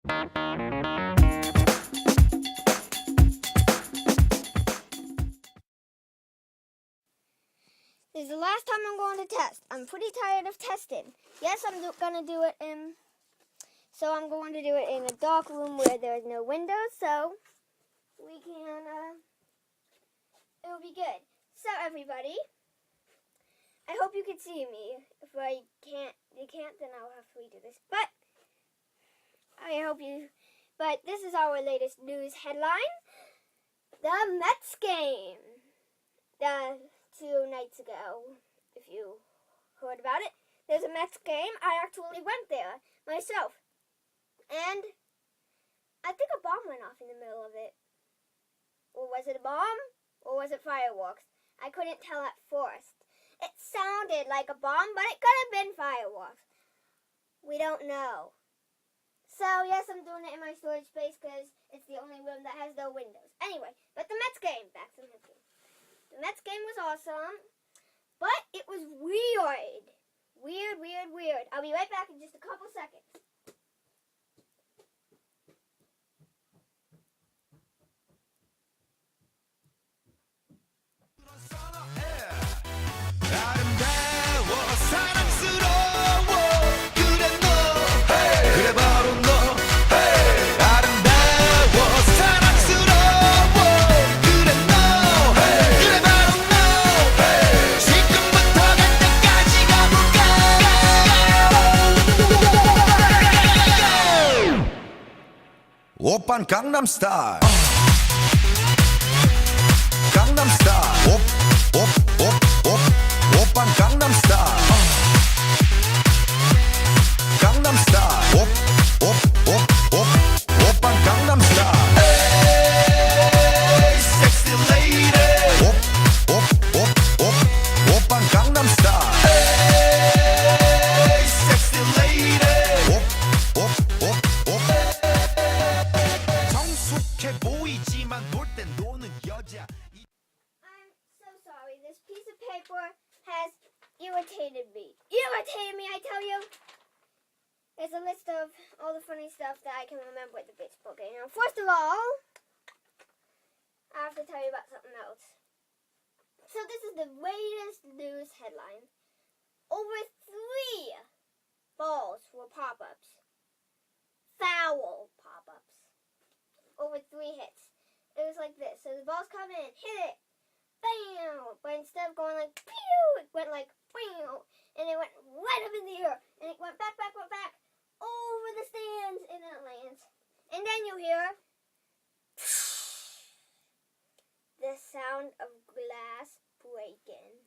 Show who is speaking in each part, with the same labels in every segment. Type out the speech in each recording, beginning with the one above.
Speaker 1: This is the last time I'm going to test. I'm pretty tired of testing. Yes, I'm going to do it so I'm going to do it in a dark room where there's no windows, so we can, it'll be good. So everybody, I hope you can see me. If you can't, then I'll have to redo this. But this is our latest news headline. The Mets game. 2 nights ago, if you heard about it. There's a Mets game. I actually went there myself. And I think a bomb went off in the middle of it. Or was it a bomb? Or was it fireworks? I couldn't tell at first. It sounded like a bomb, but it could have been fireworks. We don't know. So, yes, I'm doing it in my storage space because it's the only room that has no windows. Anyway, but the Mets game. Back to the Mets game. The Mets game was awesome, but it was weird. Weird. I'll be right back in just a couple seconds.
Speaker 2: 오빤 강남스타일 강남스타일 오빤 강남스타일 강남스타일 오빤 강남스타일 에이 섹시 레이디 오빤 강남스타일 에이 섹시 레이디
Speaker 1: I'm so sorry. This piece of paper has irritated me. I tell you. There's a list of all the funny stuff that I can remember at the baseball game. Now, first of all, I have to tell you about something else. So this is the latest news headline. Over 3 balls were pop-ups. Foul pop-ups. Over 3 hits. It was like this. So the balls come in, hit it, bam! But instead of going like pew, it went like bam, and it went right up in the air, and it went back, over the stands, and then it lands. And then you hear the sound of glass breaking.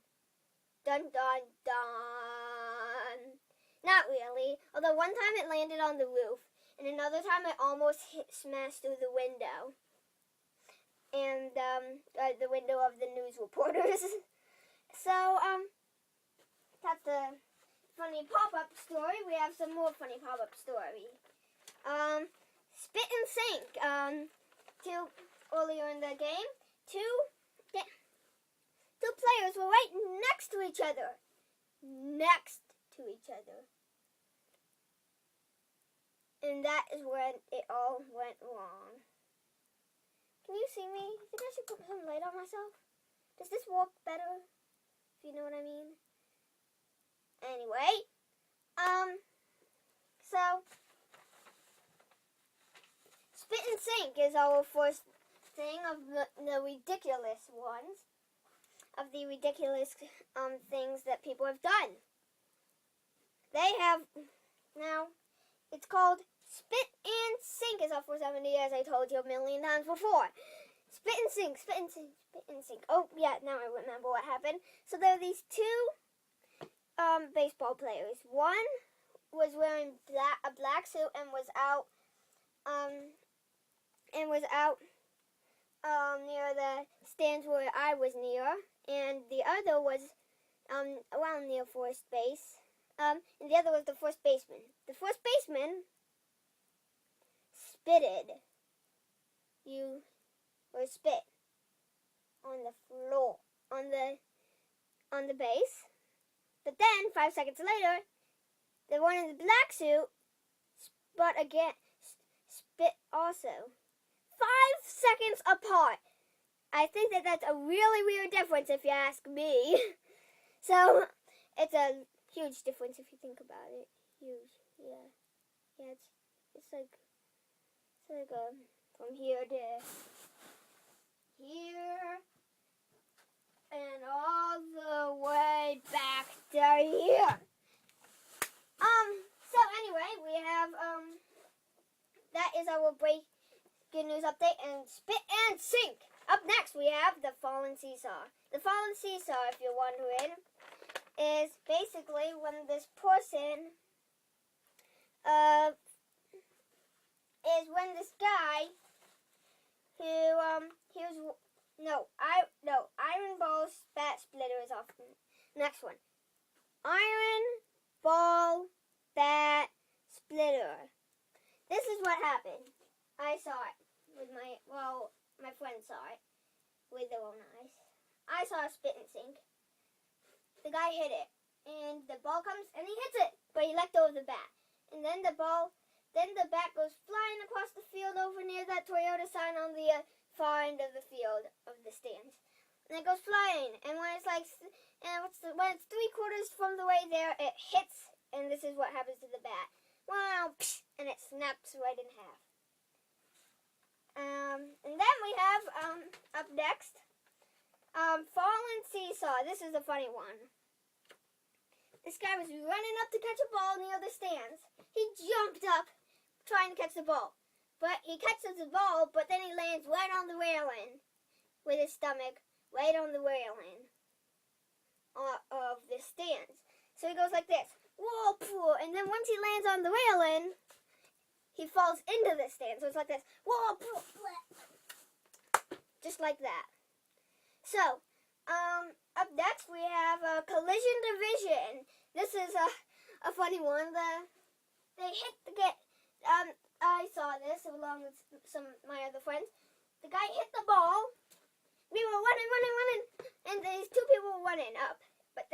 Speaker 1: Dun dun dun. Not really. Although one time it landed on the roof, and another time it almost smashed through the window. And the window of the news reporters. So, that's the funny pop-up story. We have some more funny pop-up story. Spit and sink. Earlier in the game, two players were right next to each other. And that is when it all went wrong. Can you see me? I think I should put some light on myself. Does this work better? If you know what I mean. Anyway, so spit and sink is our first thing of the ridiculous ones, of the ridiculous things that people have done. They have now. It's called Spit and Sink is up for 70, as I told you a million times before. Spit and sink. Oh, yeah, now I remember what happened. So there are these 2 baseball players. One was wearing a black suit and was out near the stands where I was near, and the other was around near first base. And the other was the first baseman. The first baseman spitted. Spit on the floor, on the base. But then 5 seconds later, the one in the black suit spit also. 5 seconds apart. I think that's a really weird difference if you ask me. So, it's a huge difference if you think about it. Huge, yeah. Yeah, it's like from here to here and all the way back to here. So anyway, we have that is our breaking news update and spit and sink. Up next we have the fallen seesaw. The fallen seesaw, if you're wondering, is basically when this person is when this guy who Iron Ball Bat Splitter is off. Next one. Iron Ball Bat Splitter. This is what happened. I saw it with my friend saw it with their own eyes. I saw a spit and sink. The guy hit it, and the ball comes and he hits it, but he let go of the bat. And then the bat goes flying across the field over near that Toyota sign on the far end of the field of the stands. And it goes flying, and when it's when it's 3/4 from the way there, it hits, and this is what happens to the bat. Wow, and it snaps right in half. And then we have up next, fallen seesaw. This is a funny one. This guy was running up to catch a ball near the stands. He jumped up trying to catch the ball. But he catches the ball, but then he lands right on the railing with his stomach right on the railing of the stands. So he goes like this. Whoa, and then once he lands on the railing, he falls into the stand. So it's like this. Whoa, just like that. So, up next we have collision division. This is a funny one. They hit the get. I saw this along with some of my other friends. The guy hit the ball. We were running, and these two people were running up. But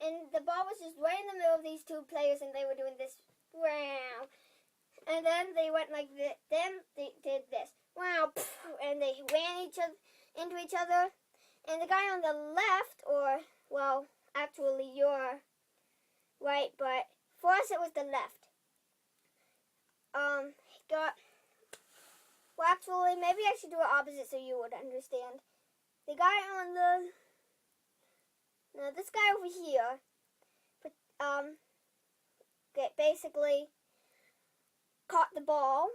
Speaker 1: and the ball was just right in the middle of these two players, and they were doing this. Wow. And then they went like this. Then they did this. Wow. And they ran into each other. And the guy on the left, actually you're right, but for us it was the left. Actually, maybe I should do it opposite so you would understand. The guy on this guy over here, basically caught the ball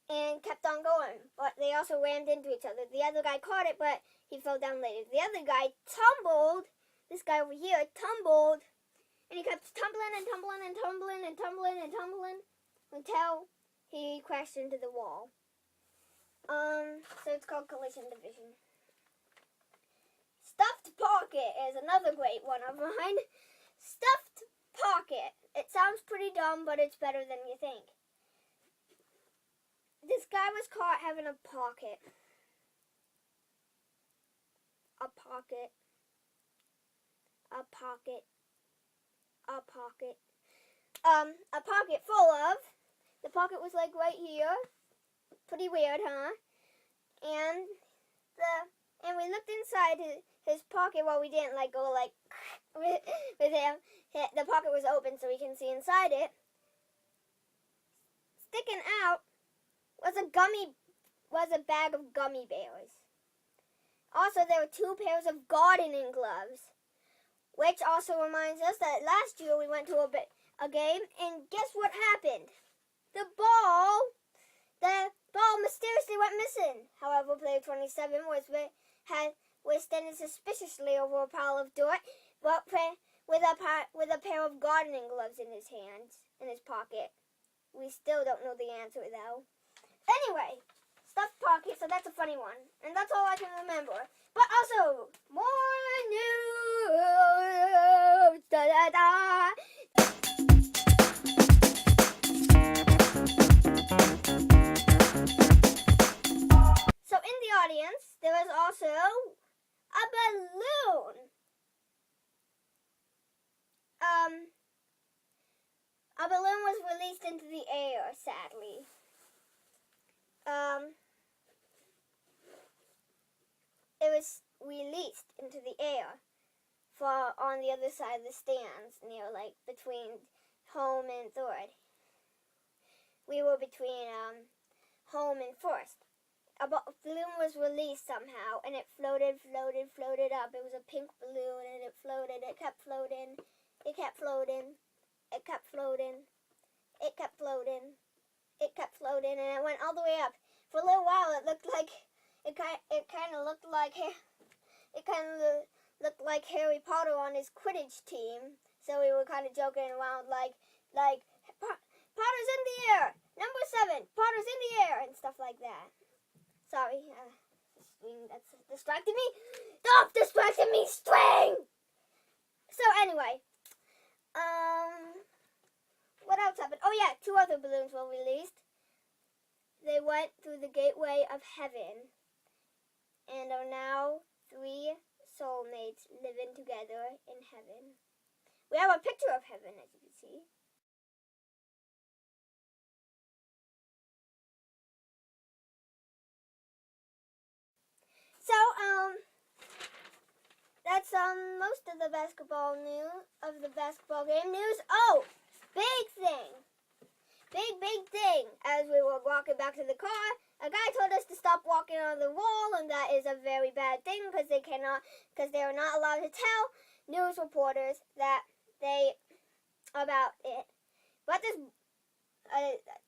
Speaker 1: and kept on going, but they also rammed into each other. The other guy caught it, but he fell down later. The other guy tumbled. This guy over here tumbled, and he kept tumbling and tumbling and tumbling and tumbling and tumbling until he crashed into the wall. So it's called collision division. Stuffed pocket is another great one of mine. Stuffed pocket. It sounds pretty dumb, but it's better than you think. This guy was caught having a pocket. A pocket. A pocket. A pocket. A pocket full of. The pocket was like right here. Pretty weird, huh? And we looked inside his pocket. Well, we didn't go with him. The pocket was open so we can see inside it. Sticking out was a bag of gummy bears. Also, there were 2 pairs of gardening gloves, which also reminds us that last year we went to a game, and guess what happened? The ball mysteriously went missing. However, player 27 was standing suspiciously over a pile of dirt, but with a pair of gardening gloves in his hands, in his pocket. We still don't know the answer though. Anyway, stuffed pocket, so that's a funny one. And that's all I can remember. But also, more news! Da-da-da! So in the audience, there was also a balloon. A balloon was released into the air, sadly. released into the air for on the other side of the stands, near like between home and third. We were between home and first. A balloon was released somehow, and it floated up. It was a pink balloon, and it floated. It kept floating. It kept floating. It kept floating. It kept floating. It kept floating, and it went all the way up. For a little while, it looked like it kind of looked like Harry Potter on his Quidditch team. So we were kind of joking around like Potter's in the air, number 7, Potter's in the air, and stuff like that. Sorry, that's distracting me. Stop distracting me, string! So anyway, what else happened? Oh yeah, 2 other balloons were released. They went through the gateway of heaven and are now 3 soulmates living together in heaven. We have a picture of heaven, as you can see. So, that's most of the basketball news, of the basketball game news. Oh, big thing. Big thing. As we were walking back to the car, a guy told us to stop walking on the wall, and that is a very bad thing because they are not allowed to tell news reporters about it. But this,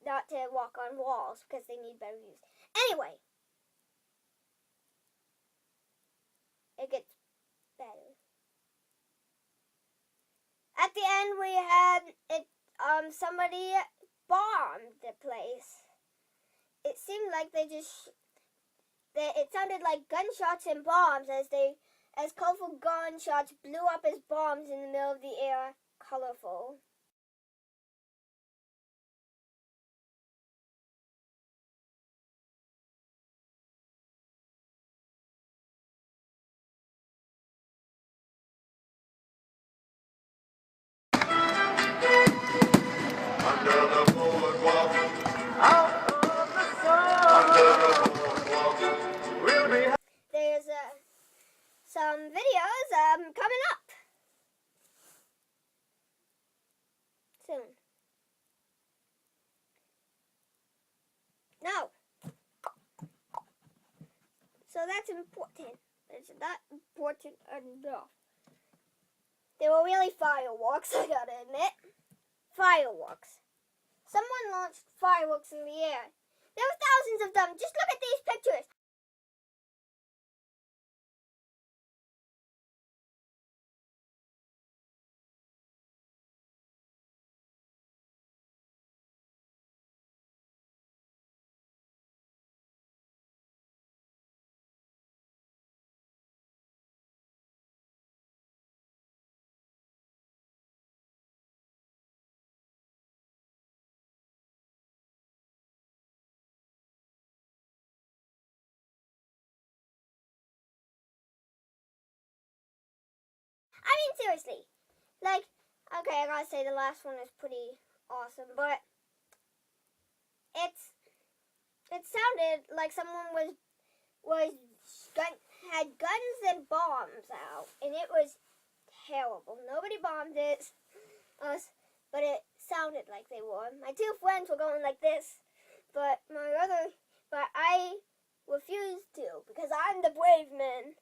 Speaker 1: not to walk on walls because they need better views. Anyway, it gets better. At the end, we had it. Somebody bombed the place. It seemed like it sounded like gunshots and bombs as colorful gunshots blew up as bombs in the middle of the air. Colorful.
Speaker 2: Under the boardwalk, out of the sun. Under the boardwalk, we'll be.
Speaker 1: There's some videos coming up soon. No. So that's important. It's not important enough. They were really fireworks, I gotta admit. Fireworks. Someone launched fireworks in the air. There were thousands of them. Just look at these pictures. I mean, seriously. Like, okay, I gotta say the last one is pretty awesome, but it sounded like someone had guns and bombs out, and it was terrible. Nobody bombed us, but it sounded like they were. My 2 friends were going like this, but I refused to because I'm the brave man.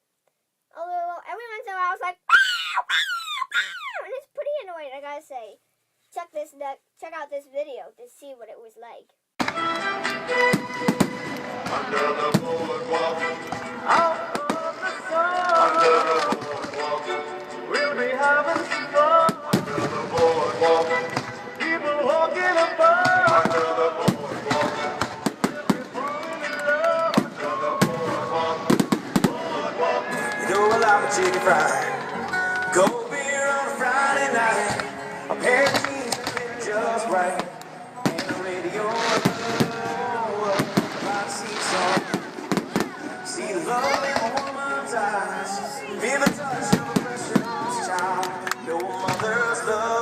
Speaker 1: Although every once in a while I was like, "Pow, pow, pow," and it's pretty annoying, I gotta say. Check out this video to see what it was like.
Speaker 2: Under the boardwalk, out of the sun. Under the boardwalk, we'll be having some fun. Under the boardwalk, people walking about. Under the boardwalk, we'll be falling in love. Under the boardwalk, boardwalk. You know I love a chicken fry. Cold beer on a Friday night. A pair of jeans that fit just right. And the radio. See the love in a woman's eyes. Feel the touch of a precious child. Know a mother's love.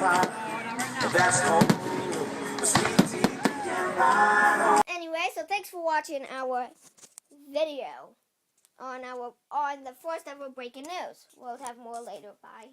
Speaker 2: pie. That's home. The sweet tea and pie.
Speaker 1: Anyway, so thanks for watching our video on the first ever breaking news. We'll have more later. Bye.